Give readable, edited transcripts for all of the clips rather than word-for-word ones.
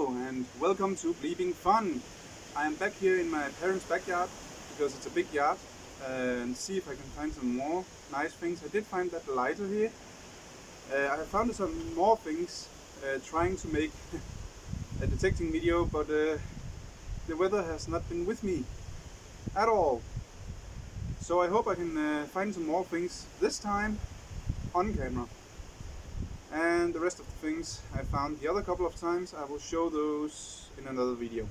Hello and welcome to Bleeping Fun. I am back here in my parents' backyard because it's a big yard and see if I can find some more nice things. I did find that lighter here. I have found some more things trying to make a detecting video, but the weather has not been with me at all. So I hope I can find some more things this time on camera. And the rest of the things I found the other couple of times, I will show those in another video.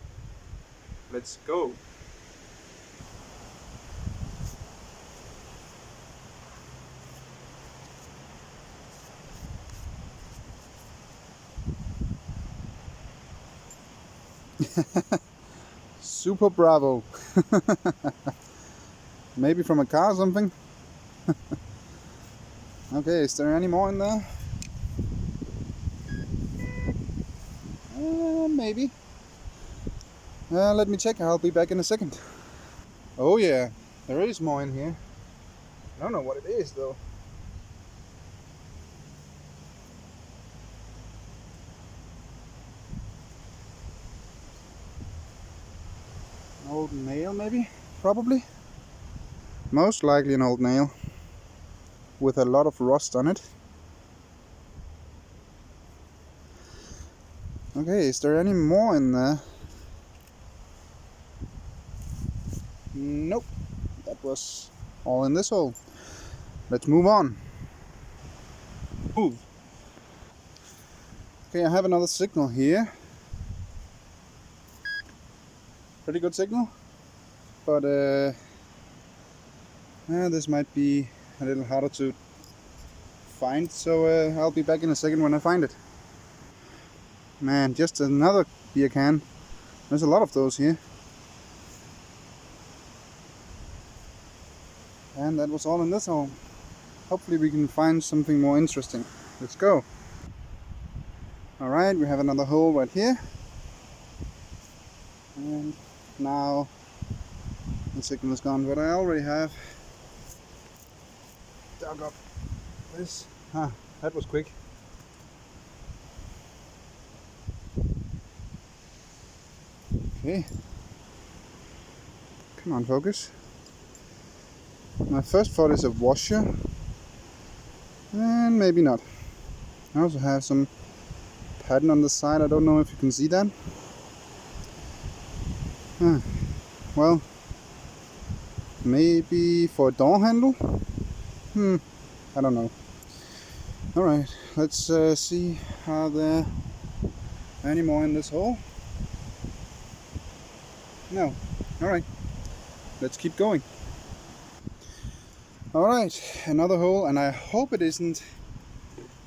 Let's go! Super Bravo! Maybe from a car or something? Okay, is there any more in there? Maybe. Let me check, I'll be back in a second. Oh yeah, there is more in here. I don't know what it is though. An old nail maybe? Probably. Most likely an old nail. With a lot of rust on it. Okay, is there any more in there? Nope. That was all in this hole. Let's move on. Move. Okay, I have another signal here. Pretty good signal. But this might be a little harder to find, so I'll be back in a second when I find it. Man, just another beer can. There's a lot of those here. And that was all in this hole. Hopefully we can find something more interesting. Let's go. Alright, we have another hole right here. And now the signal is gone, but I already have dug up this. That was quick. Okay. Come on, focus. My first thought is a washer. And maybe not. I also have some pattern on the side. I don't know if you can see that. Well, maybe for a door handle? I don't know. Alright, let's see are there any more in this hole. No. Alright, let's keep going. Alright, another hole, and I hope it isn't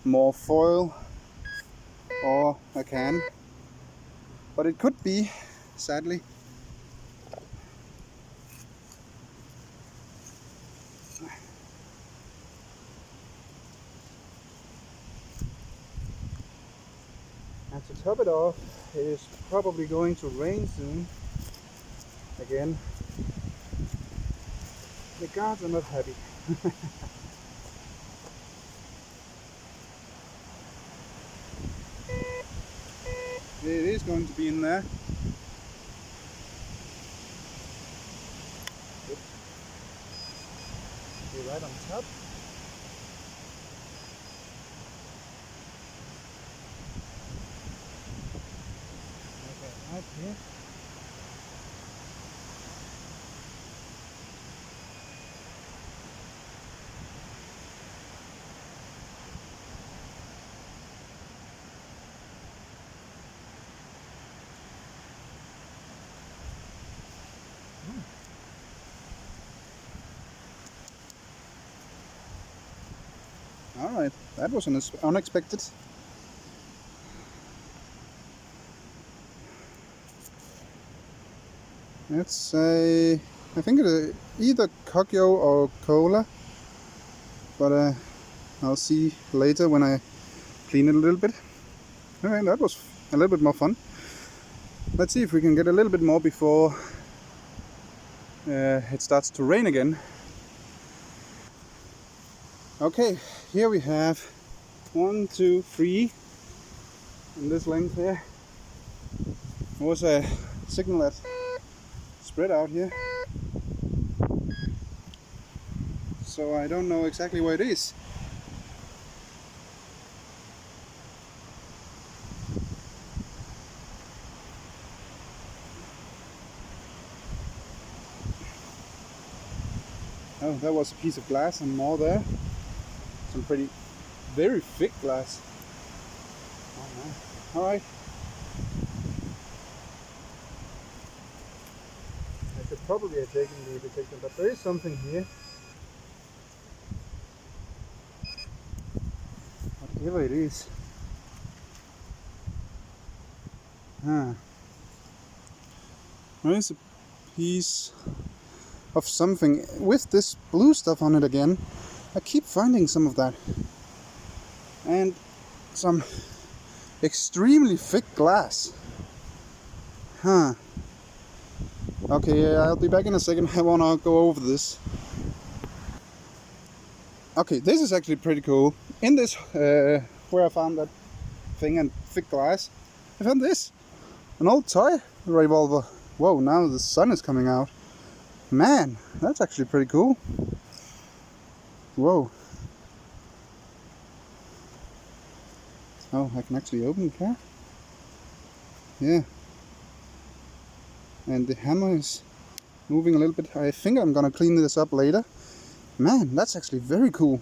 more foil or a can, but it could be, sadly. And to top it off, it is probably going to rain soon again. The guards are not happy. It is going to be in there. Be right on top. Okay, right here. Alright, that was unexpected. It's I think it is either Kokyo or Cola, but I'll see later when I clean it a little bit. Alright, that was a little bit more fun. Let's see if we can get a little bit more before it starts to rain again. Okay, here we have 1, 2, 3 in this length here. There was a signal that spread out here, so I don't know exactly where it is. Oh, that was a piece of glass and more there. Some very thick glass. Oh, no. Alright. I could probably have taken the detector, but there is something here. Whatever it is. There is a piece of something with this blue stuff on it again. I keep finding some of that. And some extremely thick glass. Okay, I'll be back in a second. I wanna go over this. Okay, this is actually pretty cool. In this, where I found that thing and thick glass, I found this. An old toy revolver. Whoa, now the sun is coming out. Man, that's actually pretty cool. Whoa. Oh, I can actually open it here. Yeah. And the hammer is moving a little bit. I think I'm gonna clean this up later. Man, that's actually very cool.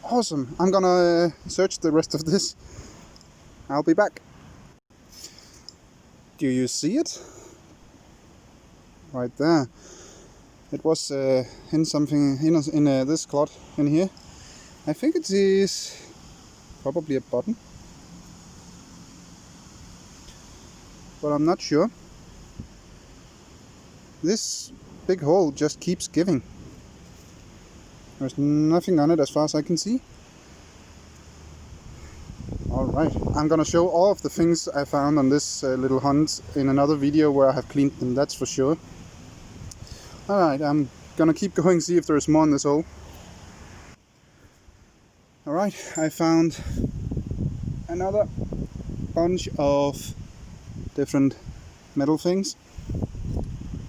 Awesome. I'm gonna search the rest of this. I'll be back. Do you see it? Right there. It was in something in this cloth in here. I think it is probably a button, but I'm not sure. This big hole just keeps giving. There's nothing on it as far as I can see. Alright, I'm gonna show all of the things I found on this little hunt in another video where I have cleaned them, that's for sure. Alright, I'm gonna keep going, see if there's more in this hole. Alright, I found another bunch of different metal things.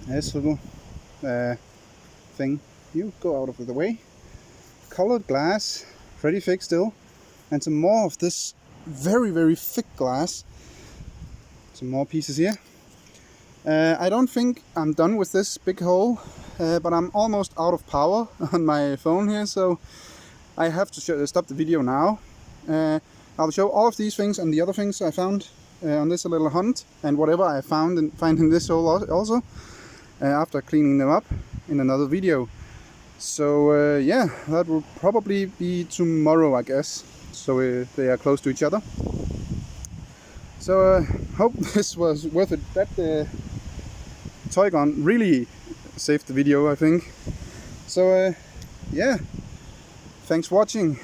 This little thing, you go out of the way. Colored glass, pretty thick still. And some more of this very thick glass. Some more pieces here. I don't think I'm done with this big hole, but I'm almost out of power on my phone here, so I have to stop the video now. I'll show all of these things and the other things I found on this little hunt, and whatever I find in this hole also, after cleaning them up in another video. So yeah, that will probably be tomorrow, I guess, so they are close to each other. So hope this was worth it. That toy gun really saved the video, I think. So yeah, thanks for watching.